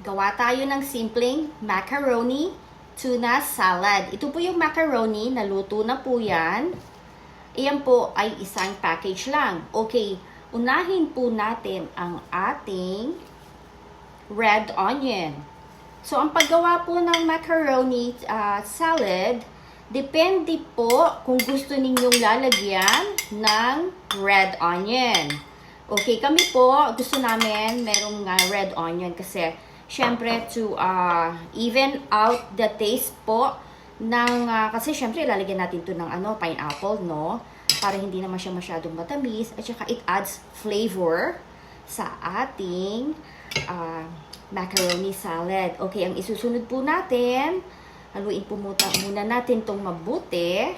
Gawa tayo ng simpleng macaroni tuna salad. Ito po yung macaroni, naluto na po yan. Iyan po ay isang package lang. Okay, unahin po natin ang ating red onion. So, ang paggawa po ng macaroni salad, depende po kung gusto ninyong lalagyan ng red onion. Okay, kami po, gusto namin merong red onion kasi syempre to even out the taste po ng, kasi syempre lalagyan natin to ng pineapple, no? Para hindi naman siya masyadong matamis at saka it adds flavor sa ating macaroni salad. Okay, ang isusunod po natin, haluin po muna natin itong mabuti.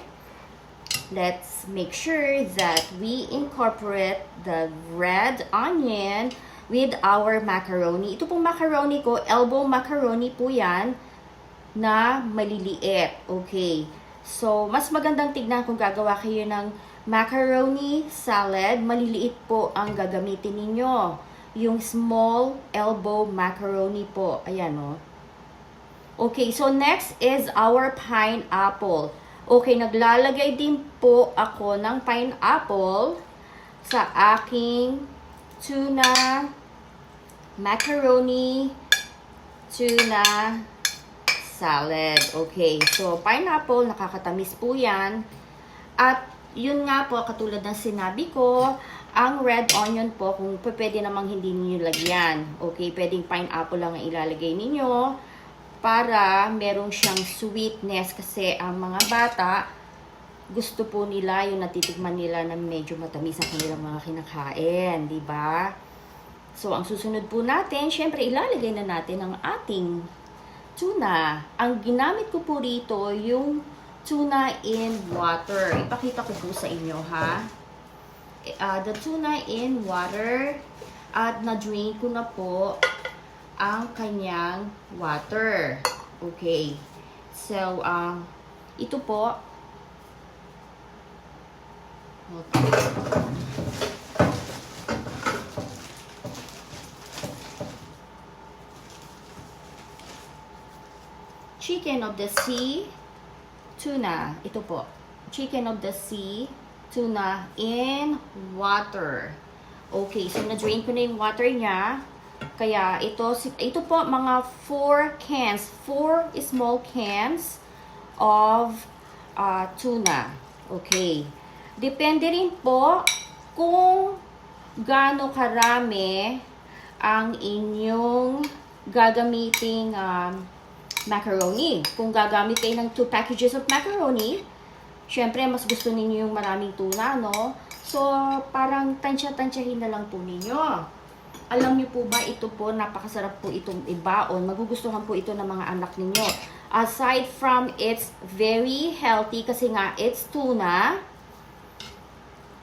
Let's make sure that we incorporate the red onion with our macaroni. Ito pong macaroni ko, elbow macaroni po yan na maliliit. Okay. So, mas magandang tignan kung gagawa kayo ng macaroni salad, maliliit po ang gagamitin ninyo. Yung small elbow macaroni po. Ayan, no? Okay, so next is our pineapple. Okay, naglalagay din po ako ng pineapple sa aking tuna macaroni tuna salad. Okay, so pineapple, nakakatamis po yan. At yun nga po, katulad ng sinabi ko, ang red onion po, kung pwede namang hindi niyo lagyan. Okay, pwedeng pineapple lang ang ilalagay ninyo para merong siyang sweetness kasi ang mga bata gusto po nila yung natitikman nila na medyo matamis ang kanilang mga kinakain, di ba? So, ang susunod po natin, syempre ilalagay na natin ang ating tuna. Ang ginamit ko po rito yung tuna in water. Ipakita ko po sa inyo, ha? The tuna in water at na-drain ko na po ang kanyang water. Okay. So, ito po. Okay. Chicken of the sea, tuna. Ito po. Chicken of the sea, tuna in water. Okay. So, na-drain ko na yung water niya. Kaya ito po mga 4 cans, 4 small cans of tuna. Okay. Depende rin po kung gaano karami ang inyong gagamiting macaroni. Kung gagamit kayo ng 2 packages of macaroni, syempre mas gusto ninyo yung maraming tuna, no? So, parang tansya-tansyahin na lang po ninyo. Alam niyo po ba, ito po, napakasarap po itong ibaon. Magugustuhan po ito ng mga anak ninyo. Aside from it's very healthy, kasi nga it's tuna,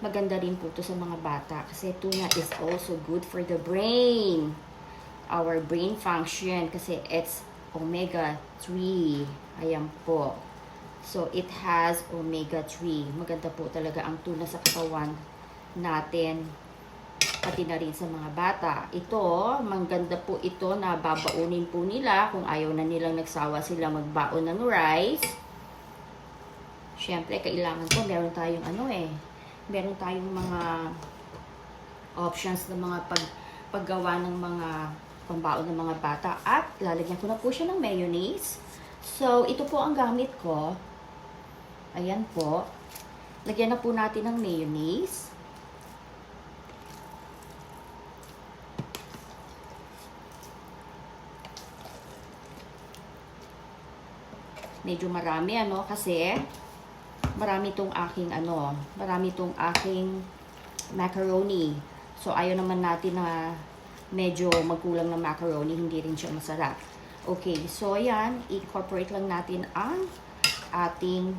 maganda rin po ito sa mga bata. Kasi tuna is also good for the brain. Our brain function, kasi it's omega-3. Ayan po. So, it has omega-3. Maganda po talaga ang tuna sa katawan natin, pati na rin sa mga bata. Ito, maganda po ito na babaunin po nila kung ayaw na nilang nagsawa sila magbaon ng rice. Siyempre, kailangan po meron tayong meron tayong mga options ng mga paggawa ng mga pambaon ng mga bata. At lalagyan ko na po siya ng mayonnaise. So, ito po ang gamit ko. Ayan po. Lagyan na po natin ng mayonnaise. Medyo marami, kasi marami tong aking macaroni. So, ayaw naman natin na medyo magkulang ng macaroni, hindi rin siya masarap. Okay, so ayan, incorporate lang natin ang ating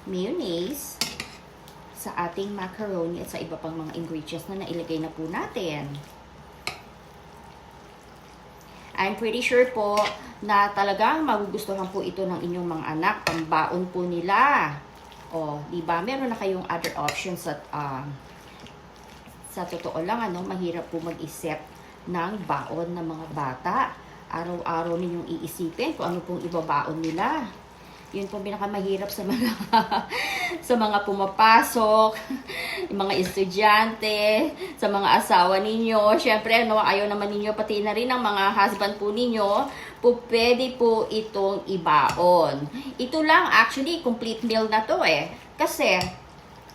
mayonnaise sa ating macaroni at sa iba pang mga ingredients na nailagay na po natin. I'm pretty sure po na talagang magugustuhan po ito ng inyong mga anak. Pambaon po nila. O, diba? Meron na kayong other options at sa totoo lang, mahirap po mag-isip ng baon ng mga bata. Araw-araw ninyong iisipin kung ano pong ibabaon nila. Yun po pinakamahirap sa mga sa mga pumapasok, yung mga estudyante, sa mga asawa ninyo. Syempre, no, ayaw naman ninyo pati na rin ang mga husband po ninyo, po pwede po itong ibaon. Ito lang actually complete meal na to eh. Kasi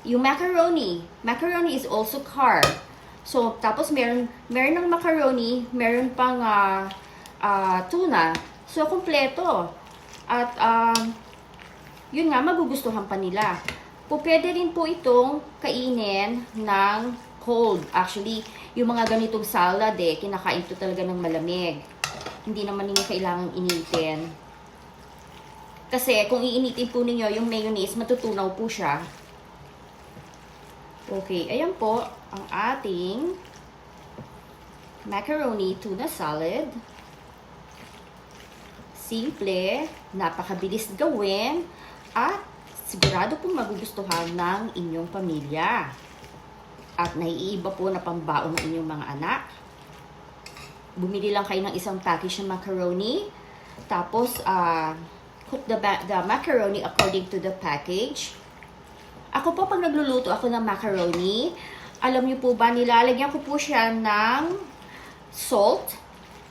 yung macaroni is also carb. So, tapos meron ng macaroni, meron pang tuna. So, kumpleto. At yun nga, magugustuhan pa nila. Pwede rin po itong kainin ng cold. Actually, yung mga ganitong salad kinakain to talaga ng malamig. Hindi naman ninyo kailangang initin. Kasi kung iinitin po ninyo yung mayonnaise, matutunaw po siya. Okay, ayan po ang ating macaroni tuna salad. Simple, napakabilis gawin, at sigurado pong magugustuhan ng inyong pamilya. At naiiba po na pambaon ng inyong mga anak. Bumili lang kayo ng isang package ng macaroni. Tapos, cook the macaroni according to the package. Ako po, pag nagluluto ako ng macaroni, alam niyo po ba, nilalagyan ko po siya ng salt.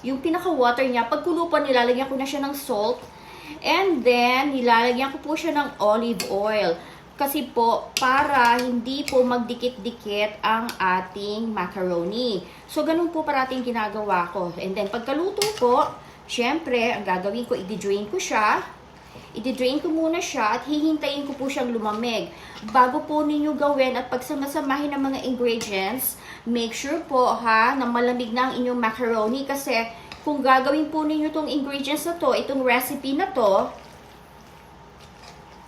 Yung pinaka-water niya, pagkulo po, nilalagyan ko na siya ng salt. And then, nilalagyan ko po siya ng olive oil. Kasi po, para hindi po magdikit-dikit ang ating macaroni. So, ganun po parating ginagawa ko. And then, pagkaluto po, syempre, ang gagawin ko, i-drain ko siya. I-drain ko muna siya at hihintayin ko po siyang lumamig. Bago po ninyo gawin at pagsamasamahin ng mga ingredients, make sure po na malamig na ang inyong macaroni kasi kung gagawin po ninyo itong ingredients na to, itong recipe na to,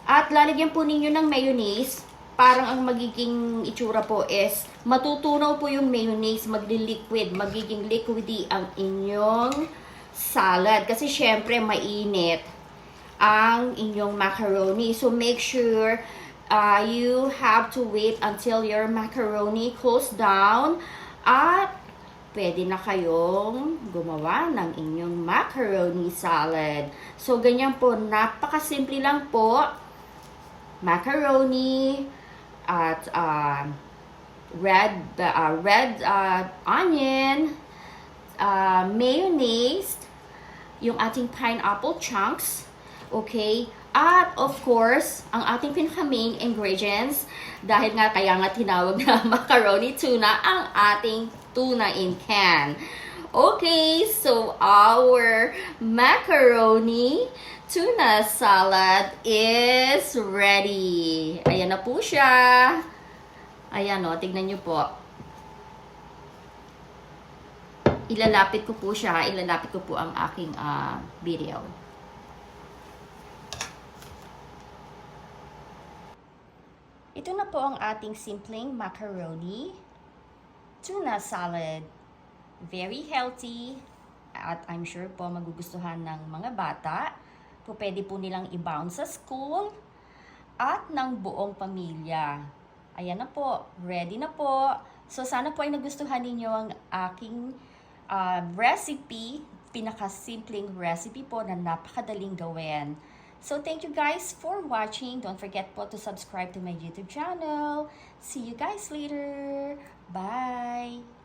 at lalagyan po ninyo ng mayonnaise, parang ang magiging itsura po is matutunaw po yung mayonnaise, magli-liquid, magiging liquidy ang inyong salad. Kasi syempre mainit ang inyong macaroni. So make sure you have to wait until your macaroni cools down at pwede na kayong gumawa ng inyong macaroni salad. So ganyan po, napakasimple lang po. Macaroni at red onion, mayonnaise, yung ating pineapple chunks, okay? At of course, ang ating pinaka-main ingredients, dahil nga kaya nga tinawag na macaroni tuna, ang ating tuna in can. Okay, so our macaroni tuna salad is ready. Ayan na po siya. Ayan o, tignan nyo po. Ilalapit ko po siya. Ilalapit ko po ang aking video. Ito na po ang ating simpleng macaroni tuna salad. Very healthy. At I'm sure po magugustuhan ng mga bata. Pwede po nilang i-bound sa school at ng buong pamilya. Ayan na po, ready na po. So sana po ay nagustuhan ninyo ang aking recipe, pinakasimpleng recipe po na napakadaling gawin. So thank you guys for watching. Don't forget po to subscribe to my YouTube channel. See you guys later. Bye!